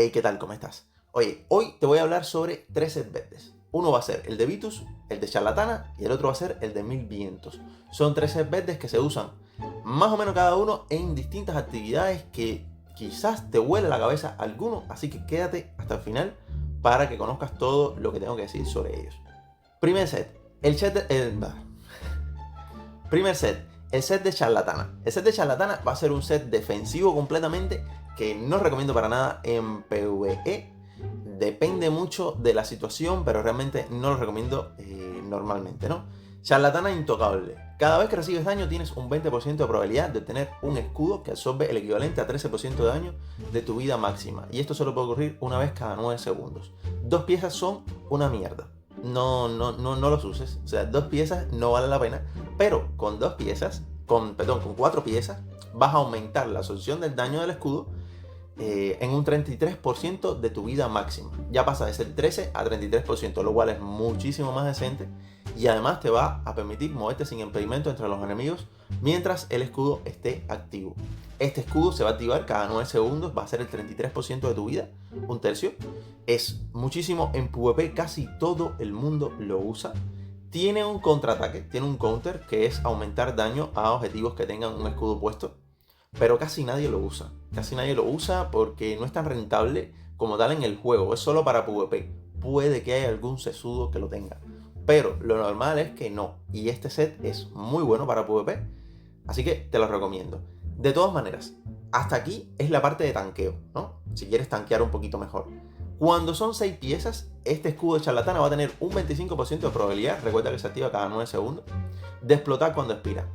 Hey, ¿qué tal? ¿Cómo estás? Oye, hoy te voy a hablar sobre tres sets verdes. Uno va a ser el de Vitus, el de Charlatana y el otro va a ser el de Mil Vientos. Son tres sets verdes que se usan más o menos cada uno en distintas actividades que quizás te huele la cabeza alguno, así que quédate hasta el final para que conozcas todo lo que tengo que decir sobre ellos. Primer set, Primer set, el set de Charlatana. El set de Charlatana va a ser un set defensivo completamente que no recomiendo para nada en PvE. Depende mucho de la situación, pero realmente no lo recomiendo normalmente, ¿no? Charlatana intocable. Cada vez que recibes daño tienes un 20% de probabilidad de obtener un escudo que absorbe el equivalente a 13% de daño de tu vida máxima. Y esto solo puede ocurrir una vez cada 9 segundos. Dos piezas son una mierda. No los uses. O sea, dos piezas no vale la pena. Pero con dos piezas, con 4 piezas, vas a aumentar la absorción del daño del escudo en un 33% de tu vida máxima. Ya pasa de ser 13 a 33%, lo cual es muchísimo más decente y además te va a permitir moverte sin impedimento entre los enemigos mientras el escudo esté activo. Este escudo se va a activar cada 9 segundos, va a ser el 33% de tu vida, un tercio. Es muchísimo en PvP, casi todo el mundo lo usa. Tiene un contraataque, tiene un counter que es aumentar daño a objetivos que tengan un escudo puesto. Pero casi nadie lo usa. Casi nadie lo usa porque no es tan rentable como tal en el juego. Es solo para PvP. Puede que haya algún sesudo que lo tenga. Pero lo normal es que no. Y este set es muy bueno para PvP. Así que te lo recomiendo. De todas maneras, hasta aquí es la parte de tanqueo, ¿no? Si quieres tanquear un poquito mejor. Cuando son 6 piezas, este escudo de Charlatana va a tener un 25% de probabilidad, recuerda que se activa cada 9 segundos, de explotar cuando expira.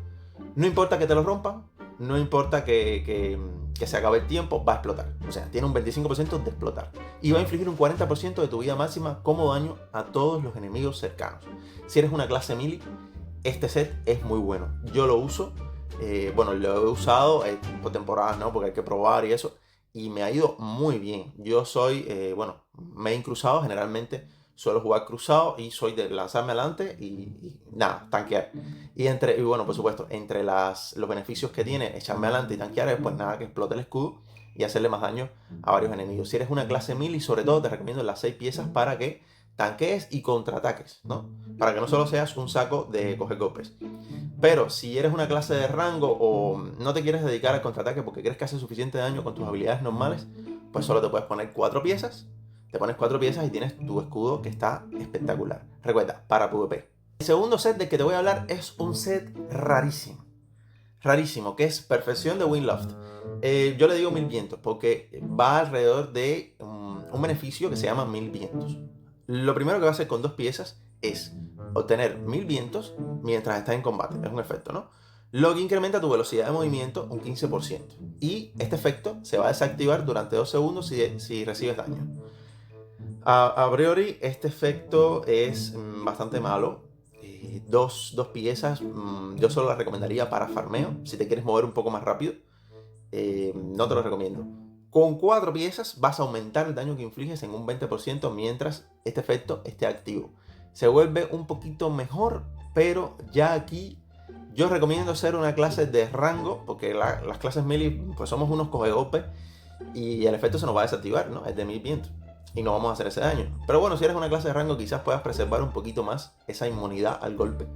No importa que te lo rompan, no importa que se acabe el tiempo, va a explotar. O sea, tiene un 25% de explotar. Y va a infligir un 40% de tu vida máxima como daño a todos los enemigos cercanos. Si eres una clase melee, este set es muy bueno. Yo lo uso, lo he usado por temporadas, ¿no? Porque hay que probar y eso. Y me ha ido muy bien. Yo soy, main cruzado, generalmente suelo jugar cruzado y soy de lanzarme adelante y nada, tanquear. Y bueno, por supuesto, entre los beneficios que tiene echarme adelante y tanquear es pues nada, que explote el escudo y hacerle más daño a varios enemigos. Si eres una clase melee, sobre todo te recomiendo las 6 piezas para que tanquees y contraataques, ¿no? Para que no solo seas un saco de coger golpes. Pero si eres una clase de rango o no te quieres dedicar al contraataque porque crees que hace suficiente daño con tus habilidades normales, pues solo te puedes poner 4 piezas. Te pones 4 piezas y tienes tu escudo que está espectacular. Recuerda, para PvP. El segundo set del que te voy a hablar es un set rarísimo. Rarísimo, que es Perfección de Windloft. Yo le digo Mil Vientos porque va alrededor de un beneficio que se llama Mil Vientos. Lo primero que va a hacer con 2 piezas es obtener 1000 vientos mientras estás en combate. Es un efecto, ¿no? Lo que incrementa tu velocidad de movimiento un 15%. Y este efecto se va a desactivar durante 2 segundos si recibes daño. A priori, este efecto es bastante malo. Dos piezas, yo solo las recomendaría para farmeo. Si te quieres mover un poco más rápido, no te lo recomiendo. Con 4 piezas vas a aumentar el daño que infliges en un 20% mientras este efecto esté activo. Se vuelve un poquito mejor, pero ya aquí yo recomiendo ser una clase de rango, porque las clases melee pues somos unos cogegolpes y el efecto se nos va a desactivar, ¿no? Es de 1000 vientos y no vamos a hacer ese daño. Pero bueno, si eres una clase de rango quizás puedas preservar un poquito más esa inmunidad al golpe.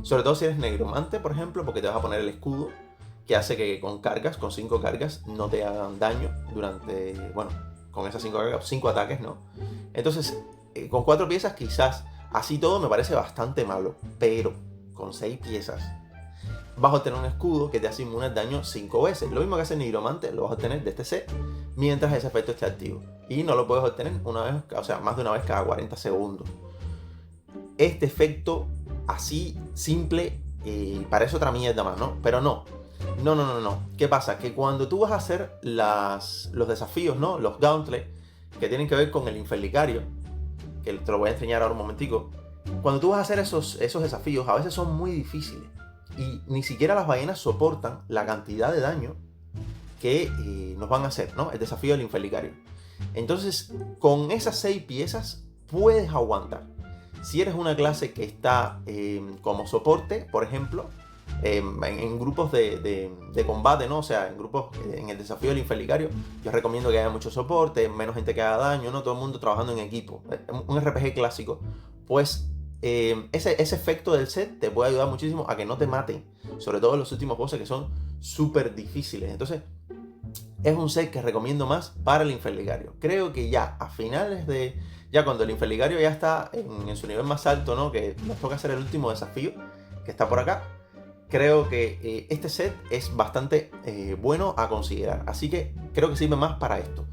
Sobre todo si eres negromante, por ejemplo, porque te vas a poner el escudo que hace que con 5 cargas, no te hagan daño durante, con esas 5 cargas, 5 ataques, ¿no? Entonces, con 4 piezas quizás, así todo me parece bastante malo, pero con 6 piezas vas a obtener un escudo que te hace inmune al daño 5 veces. Lo mismo que hace el nigromante, lo vas a obtener de este set mientras ese efecto esté activo. Y no lo puedes obtener más de una vez cada 40 segundos. Este efecto así, simple, parece otra mierda más, ¿no? Pero no. ¿Qué pasa? Que cuando tú vas a hacer los desafíos, ¿no? Los gauntlets, que tienen que ver con el inferlicario, que te lo voy a enseñar ahora un momentico. Cuando tú vas a hacer esos desafíos, a veces son muy difíciles. Y ni siquiera las ballenas soportan la cantidad de daño que nos van a hacer, ¿no? El desafío del inferlicario. Entonces, con esas 6 piezas puedes aguantar. Si eres una clase que está como soporte, por ejemplo, en grupos de combate, ¿no? O sea, en grupos, en el desafío del Inferlicario, yo recomiendo que haya mucho soporte, menos gente que haga daño, ¿no? Todo el mundo trabajando en equipo. Un RPG clásico, pues ese efecto del set te puede ayudar muchísimo a que no te maten, sobre todo en los últimos bosses que son súper difíciles. Entonces, es un set que recomiendo más para el Inferlicario. Creo que ya a finales de... Ya cuando el Inferlicario ya está en su nivel más alto, ¿no? Que nos toca hacer el último desafío, que está por acá. Creo que este set es bastante bueno a considerar. Así que creo que sirve más para esto.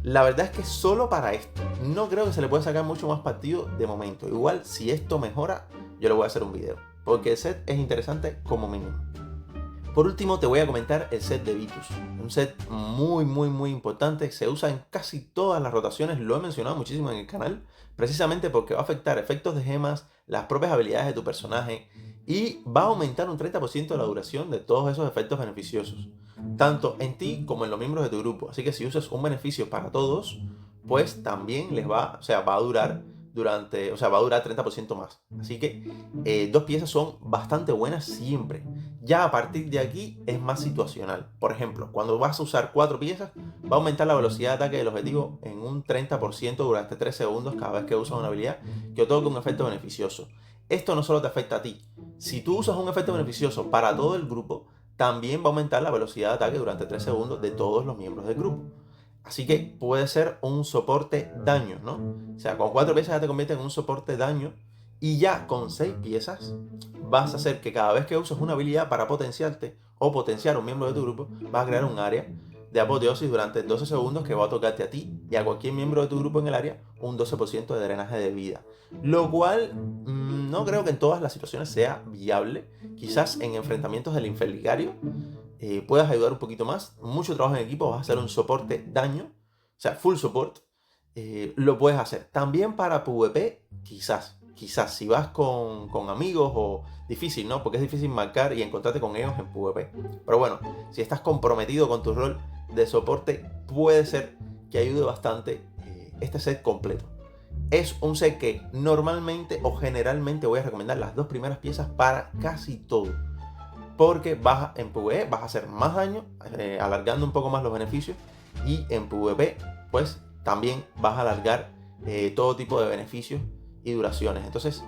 La verdad es que solo para esto. No creo que se le pueda sacar mucho más partido de momento. Igual, si esto mejora, yo le voy a hacer un video. Porque el set es interesante como mínimo. Por último, te voy a comentar el set de Vitus. Un set muy importante. Se usa en casi todas las rotaciones. Lo he mencionado muchísimo en el canal. Precisamente porque va a afectar efectos de gemas, las propias habilidades de tu personaje. Y va a aumentar un 30% la duración de todos esos efectos beneficiosos. Tanto en ti como en los miembros de tu grupo. Así que si usas un beneficio para todos, pues también les va, o sea, va a durar durante, o sea, va a durar 30% más. Así que 2 piezas son bastante buenas siempre. Ya a partir de aquí es más situacional. Por ejemplo, cuando vas a usar 4 piezas, va a aumentar la velocidad de ataque del objetivo en un 30% durante 3 segundos cada vez que usas una habilidad que otorga un efecto beneficioso. Esto no solo te afecta a ti. Si tú usas un efecto beneficioso para todo el grupo, también va a aumentar la velocidad de ataque durante 3 segundos de todos los miembros del grupo. Así que puede ser un soporte daño, ¿no? O sea, con 4 piezas ya te convierte en un soporte daño y ya con 6 piezas vas a hacer que cada vez que uses una habilidad para potenciarte o potenciar a un miembro de tu grupo, vas a crear un área de apoteosis durante 12 segundos que va a tocarte a ti y a cualquier miembro de tu grupo en el área un 12% de drenaje de vida. Lo cual no creo que en todas las situaciones sea viable. Quizás en enfrentamientos del Inferlicario puedas ayudar un poquito más. Mucho trabajo en equipo, vas a hacer un soporte daño, o sea, full support. Lo puedes hacer. También para PvP, quizás si vas con amigos o difícil, ¿no? Porque es difícil marcar y encontrarte con ellos en PvP. Pero bueno, si estás comprometido con tu rol de soporte, puede ser que ayude bastante este set completo. Es un set que normalmente o generalmente voy a recomendar las 2 primeras piezas para casi todo. Porque en PvE vas a hacer más daño, alargando un poco más los beneficios. Y en PvP, pues también vas a alargar todo tipo de beneficios y duraciones. Entonces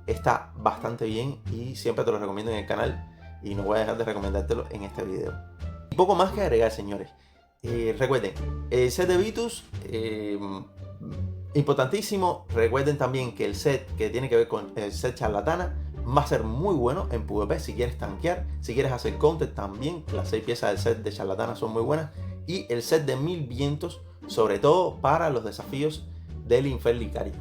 está bastante bien y siempre te lo recomiendo en el canal. Y no voy a dejar de recomendártelo en este video. Y poco más que agregar, señores. Recuerden, el set de Vitus, importantísimo. Recuerden también que el set que tiene que ver con el set Charlatana va a ser muy bueno en PvP si quieres tanquear, si quieres hacer counter también. Las 6 piezas del set de Charlatana son muy buenas. Y el set de 1000 vientos, sobre todo para los desafíos del Inferlicario.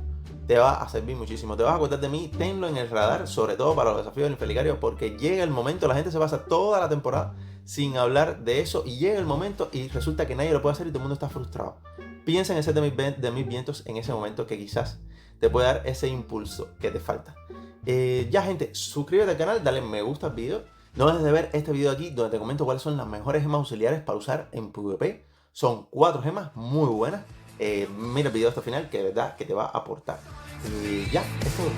Te va a servir muchísimo. Te vas a acordar de mí, tenlo en el radar, sobre todo para los desafíos del Inferlicario, porque llega el momento, la gente se pasa toda la temporada sin hablar de eso y llega el momento y resulta que nadie lo puede hacer y todo el mundo está frustrado. Piensa en el set de 1000 vientos en ese momento que quizás te puede dar ese impulso que te falta. Ya, gente, suscríbete al canal, dale me gusta al video. No dejes de ver este video aquí donde te comento cuáles son las mejores gemas auxiliares para usar en PvP. Son 4 gemas muy buenas. Mira el video hasta el final que de verdad que te va a aportar. Ya, es todo.